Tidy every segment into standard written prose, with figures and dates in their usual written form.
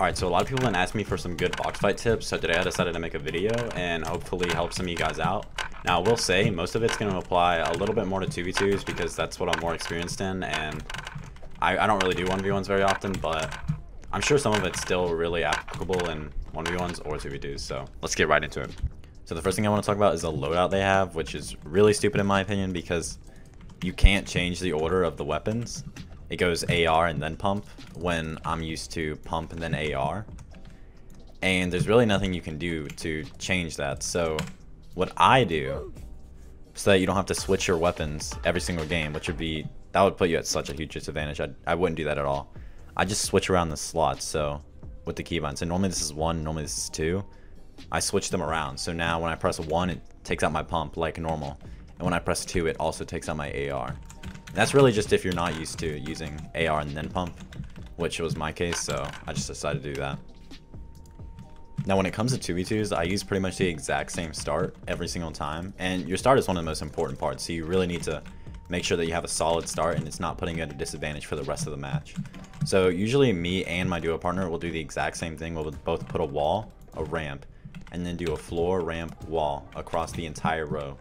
Alright, so a lot of people have been asking me for some good box fight tips, so today I decided to make a video and hopefully help some of you guys out. Now, I will say, most of it's going to apply a little bit more to 2v2s because that's what I'm more experienced in, and I don't really do 1v1s very often, but I'm sure some of it's still really applicable in 1v1s or 2v2s, so let's get right into it. So the first thing I want to talk about is the loadout they have, which is really stupid in my opinion because you can't change the order of the weapons. It goes AR and then pump when I'm used to pump and then AR. And there's really nothing you can do to change that. So what I do, so that you don't have to switch your weapons every single game, which would be, that would put you at such a huge disadvantage. I wouldn't do that at all. I just switch around the slots, so with the keybind. So normally this is 1, normally this is 2. I switch them around. So now when I press 1, it takes out my pump like normal. And when I press 2, it also takes out my AR. That's really just if you're not used to using AR and then pump, which was my case, so I just decided to do that. Now when it comes to 2v2s, I use pretty much the exact same start every single time, and your start is one of the most important parts, so you really need to make sure that you have a solid start and it's not putting you at a disadvantage for the rest of the match. So usually me and my duo partner will do the exact same thing. We'll both put a wall, a ramp, and then do a floor, ramp, wall across the entire row.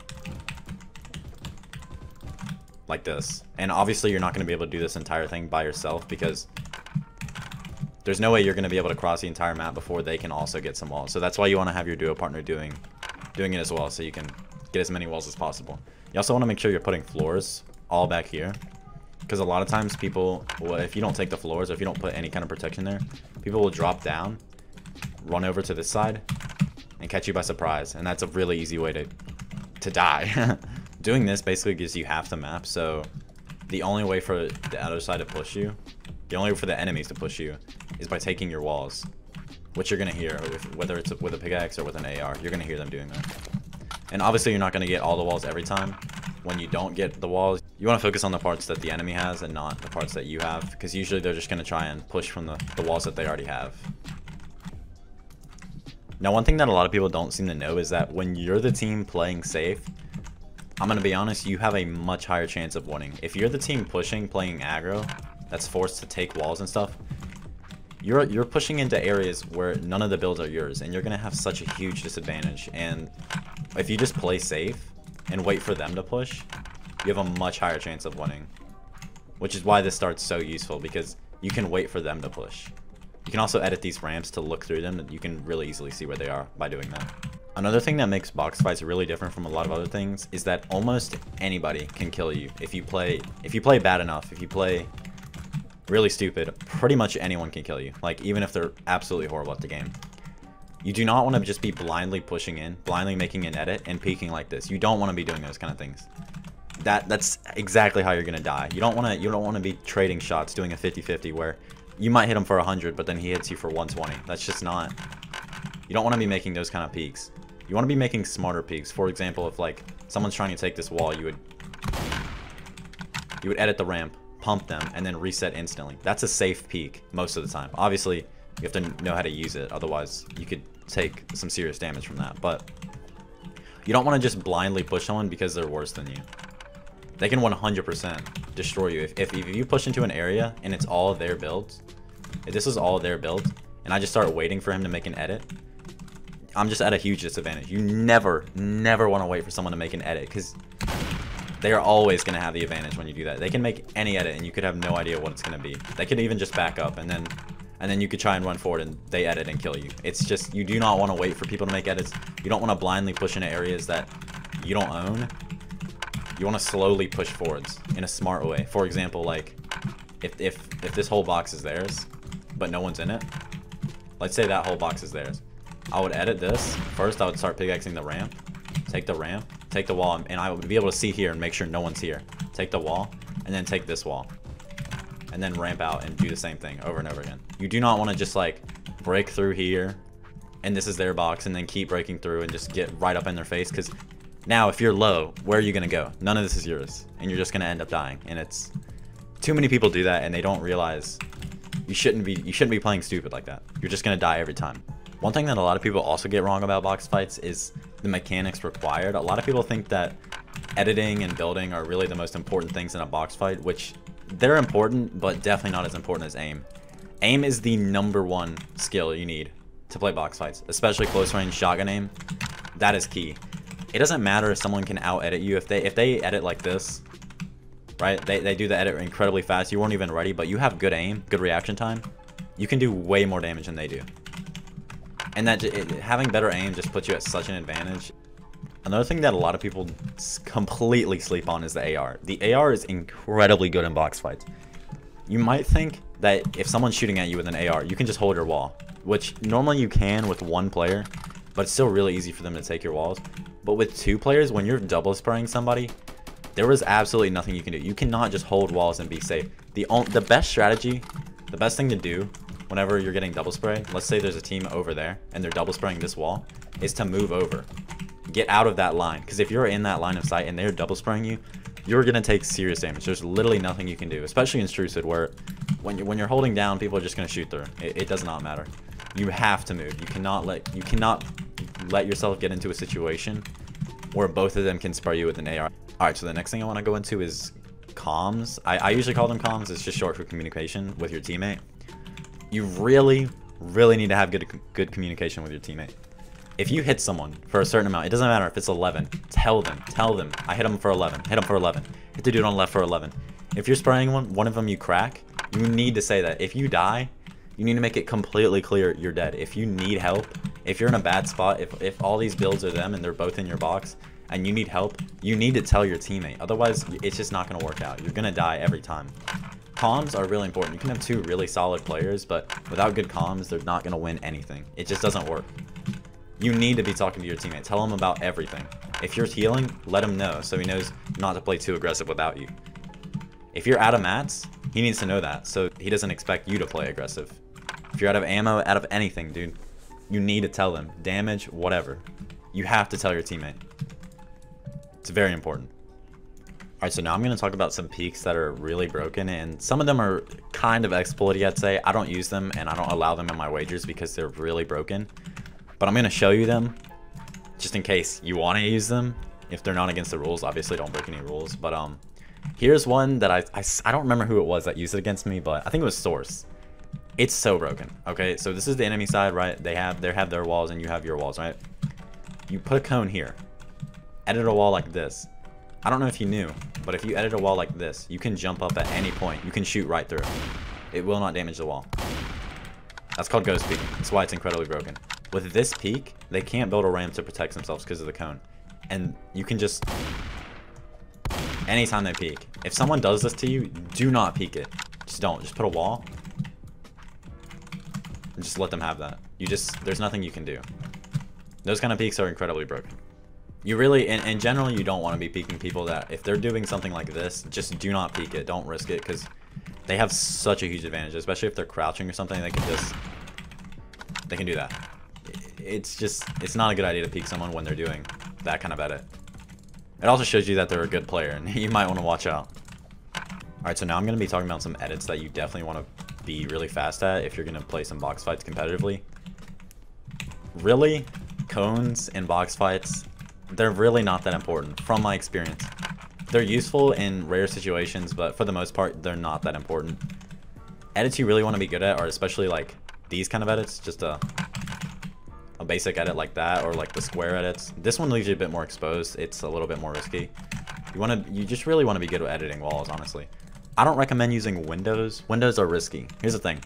Like this. And obviously you're not going to be able to do this entire thing by yourself because there's no way you're going to be able to cross the entire map before they can also get some walls. So that's why you want to have your duo partner doing it as well, so you can get as many walls as possible. You also want to make sure you're putting floors all back here, because a lot of times people, well, if you don't take the floors or if you don't put any kind of protection there, people will drop down, run over to this side, and catch you by surprise. And that's a really easy way to die. Doing this basically gives you half the map, so the only way for the other side to push you, the only way for the enemies to push you, is by taking your walls, which you're going to hear, whether it's with a pickaxe or with an AR, you're going to hear them doing that. And obviously you're not going to get all the walls every time. When you don't get the walls, you want to focus on the parts that the enemy has and not the parts that you have, because usually they're just going to try and push from the walls that they already have. Now one thing that a lot of people don't seem to know is that when you're the team playing safe, I'm going to be honest, you have a much higher chance of winning. If you're the team pushing, playing aggro, that's forced to take walls and stuff, you're pushing into areas where none of the builds are yours, and you're going to have such a huge disadvantage. And if you just play safe and wait for them to push, you have a much higher chance of winning. Which is why this start's so useful, because you can wait for them to push. You can also edit these ramps to look through them, and you can really easily see where they are by doing that. Another thing that makes box fights really different from a lot of other things is that almost anybody can kill you if you play bad enough. If you play really stupid, pretty much anyone can kill you. Like, even if they're absolutely horrible at the game. You do not want to just be blindly pushing in, blindly making an edit and peeking like this. You don't want to be doing those kind of things. That's exactly how you're gonna die. You don't want to be trading shots, doing a 50-50 where you might hit him for 100, but then he hits you for 120. That's just not. You don't want to be making those kind of peaks. You want to be making smarter peaks. For example, if like someone's trying to take this wall, you would edit the ramp, pump them, and then reset instantly. That's a safe peak most of the time. Obviously, you have to know how to use it. Otherwise, you could take some serious damage from that. But you don't want to just blindly push someone because they're worse than you. They can 100% destroy you. If you push into an area and it's all their builds, if this is all their builds, and I just start waiting for him to make an edit, I'm just at a huge disadvantage. You never want to wait for someone to make an edit, because they are always going to have the advantage when you do that. They can make any edit and you could have no idea what it's going to be. They could even just back up and then you could try and run forward and they edit and kill you. It's just, you do not want to wait for people to make edits. You don't want to blindly push into areas that you don't own. You want to slowly push forwards in a smart way. For example, like if this whole box is theirs, but no one's in it, let's say that whole box is theirs. I would edit this. First, I would start pickaxing the ramp, take the wall, and I would be able to see here and make sure no one's here. Take the wall, and then take this wall. And then ramp out and do the same thing over and over again. You do not want to just like break through here, and this is their box, and then keep breaking through and just get right up in their face, because now if you're low, where are you going to go? None of this is yours, and you're just going to end up dying. And it's, too many people do that, and they don't realize you shouldn't be playing stupid like that. You're just going to die every time. One thing that a lot of people also get wrong about box fights is the mechanics required. A lot of people think that editing and building are really the most important things in a box fight, which they're important, but definitely not as important as aim. Aim is the #1 skill you need to play box fights, especially close range shotgun aim. That is key. It doesn't matter if someone can out edit you. If they edit like this, right? They do the edit incredibly fast. You weren't even ready, but you have good aim, good reaction time. You can do way more damage than they do. And that having better aim just puts you at such an advantage. Another thing that a lot of people completely sleep on is the AR. The AR is incredibly good in box fights. You might think that if someone's shooting at you with an AR, you can just hold your wall, which normally you can with one player, but it's still really easy for them to take your walls. But with 2 players, when you're double spraying somebody, there is absolutely nothing you can do. You cannot just hold walls and be safe. The best strategy, the best thing to do whenever you're getting double spray, let's say there's a team over there and they're double spraying this wall, is to move over. Get out of that line, because if you're in that line of sight and they're double spraying you, you're gonna take serious damage. There's literally nothing you can do, especially in Strucid, where when you're holding down, people are just gonna shoot through. It does not matter. You have to move. You cannot let yourself get into a situation where both of them can spray you with an AR. All right, so the next thing I want to go into is comms. I usually call them comms. It's just short for communication with your teammate. You really need to have good communication with your teammate. If you hit someone for a certain amount, it doesn't matter if it's 11. Tell them, I hit them for 11. Hit them for 11. Hit the dude on the left for 11. If you're spraying one of them you crack, you need to say that. If you die, you need to make it completely clear you're dead. If you need help, if you're in a bad spot, if all these builds are them and they're both in your box and you need help, you need to tell your teammate. Otherwise, it's just not going to work out. You're going to die every time. Comms are really important. You can have 2 really solid players, but without good comms, they're not going to win anything. It just doesn't work. You need to be talking to your teammate. Tell him about everything. If you're healing, let him know so he knows not to play too aggressive without you. If you're out of mats, he needs to know that so he doesn't expect you to play aggressive. If you're out of ammo, out of anything, dude, you need to tell them. Damage, whatever. You have to tell your teammate. It's very important. Alright, so now I'm going to talk about some peaks that are really broken, and some of them are kind of exploity, I'd say. I don't use them, and I don't allow them in my wagers because they're really broken. But I'm going to show you them, just in case you want to use them. If they're not against the rules, obviously don't break any rules. But here's one that I don't remember who it was that used it against me, but I think it was Source. It's so broken. Okay, so this is the enemy side, right? They have their walls and you have your walls, right? You put a cone here. Edit a wall like this. I don't know if you knew, but if you edit a wall like this, you can jump up at any point. You can shoot right through. It will not damage the wall. That's called ghost peeking. That's why it's incredibly broken. With this peak, they can't build a ramp to protect themselves because of the cone. And you can just... anytime they peek. If someone does this to you, do not peek it. Just don't. Just put a wall. And just let them have that. There's nothing you can do. Those kind of peaks are incredibly broken. You really, in general, you don't want to be peeking people that, if they're doing something like this, just do not peek it. Don't risk it, because they have such a huge advantage, especially if they're crouching or something. They can do that. It's not a good idea to peek someone when they're doing that kind of edit. It also shows you that they're a good player, and you might want to watch out. Alright, so now I'm going to be talking about some edits that you definitely want to be really fast at if you're going to play some box fights competitively. Really, cones in box fights, they're really not that important from my experience. They're useful in rare situations, but for the most part, they're not that important. Edits you really want to be good at are especially like these kind of edits, just a basic edit like that, or like the square edits. This one leaves you a bit more exposed. It's a little bit more risky. You just really want to be good at editing walls, honestly. I don't recommend using windows. Windows are risky. Here's the thing.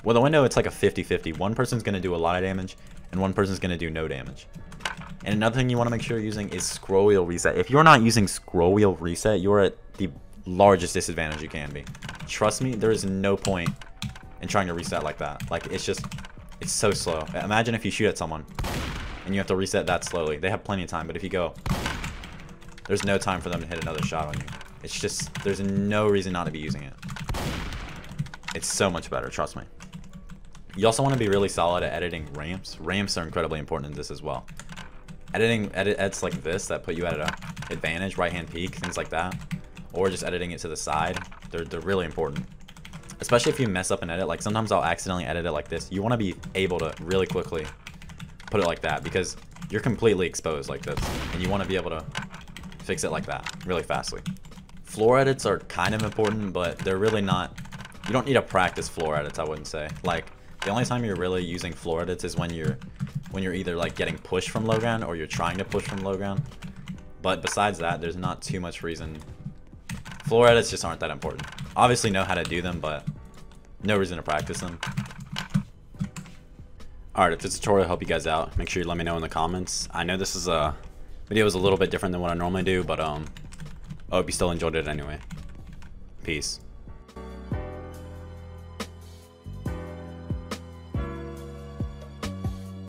With a window, it's like a 50-50. One person's going to do a lot of damage, and one person's going to do no damage. And another thing you want to make sure you're using is scroll wheel reset. If you're not using scroll wheel reset, you're at the largest disadvantage you can be. Trust me, there is no point in trying to reset like that. Like, it's so slow. Imagine if you shoot at someone and you have to reset that slowly. They have plenty of time, but if you go, there's no time for them to hit another shot on you. It's just, there's no reason not to be using it. It's so much better, trust me. You also want to be really solid at editing ramps. Ramps are incredibly important in this as well. Edits like this that put you at an advantage, right hand peak, things like that, or just editing it to the side, they're really important. Especially if you mess up an edit, like sometimes I'll accidentally edit it like this. You want to be able to really quickly put it like that because you're completely exposed like this, and you want to be able to fix it like that really fastly. Floor edits are kind of important, but they're really not You don't need to practice floor edits, I wouldn't say. Like, the only time you're really using floor edits is when you're either like getting pushed from low ground or you're trying to push from low ground. But besides that, there's not too much reason. Floor edits just aren't that important. Obviously know how to do them, but no reason to practice them. Alright, if this tutorial helped you guys out, make sure you let me know in the comments. I know this is a video is a little bit different than what I normally do, but I hope you still enjoyed it anyway. Peace.